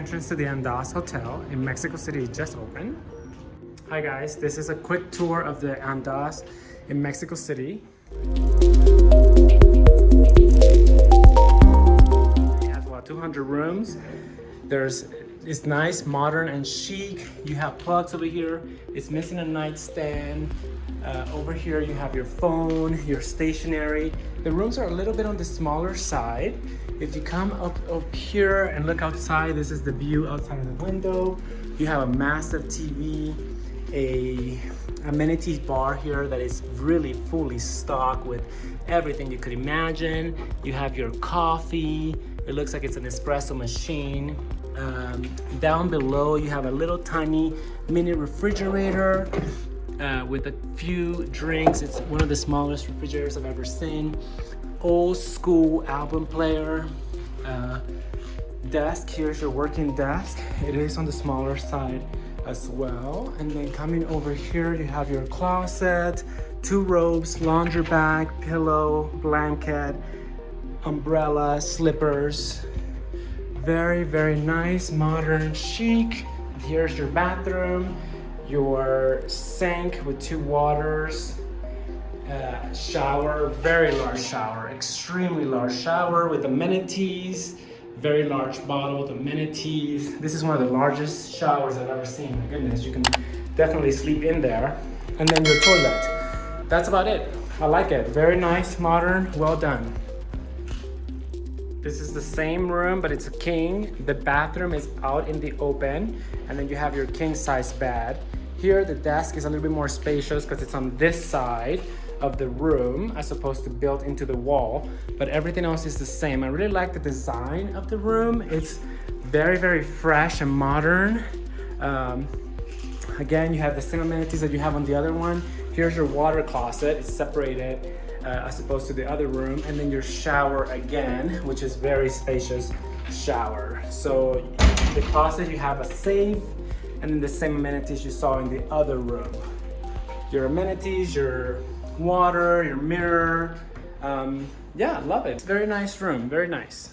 entrance to the Andaz Hotel in Mexico City just opened. Hi guys, this is a quick tour of the Andaz in Mexico City. It has about 200 rooms. It's nice, modern, and chic. You have plugs over here. It's missing a nightstand. Over here you have your phone, your stationery. The rooms are a little bit on the smaller side. If you come up here and look outside, this is the view outside of the window. You have a massive TV, a amenities bar here that is really fully stocked with everything you could imagine. You have your coffee. It looks like it's an espresso machine. Down below you have a little tiny mini refrigerator with a few drinks. It's one of the smallest refrigerators I've ever seen. Old school album player. Desk, here's your working desk. It is on the smaller side as well. And then coming over here, you have your closet, 2 robes, laundry bag, pillow, blanket, umbrella, slippers. Very, very nice, modern, chic. Here's your bathroom, your sink with 2 waters, shower, very large shower, extremely large shower with amenities, very large bottle with amenities. This is one of the largest showers I've ever seen. My goodness, you can definitely sleep in there. And then your toilet. That's about it. I like it. Very nice, modern, well done. This is the same room, but it's a king. The bathroom is out in the open, and then you have your king size bed. Here, the desk is a little bit more spacious because it's on this side of the room as opposed to built into the wall, but everything else is the same. I really like the design of the room. It's very, very fresh and modern. Again, you have the same amenities that you have on the other one. Here's your water closet. It's separated as opposed to the other room, and then your shower again, which is very spacious shower. So the closet, you have a safe, and then the same amenities you saw in the other room. Your amenities, your water, your mirror. Yeah, I love it. Very nice room, very nice.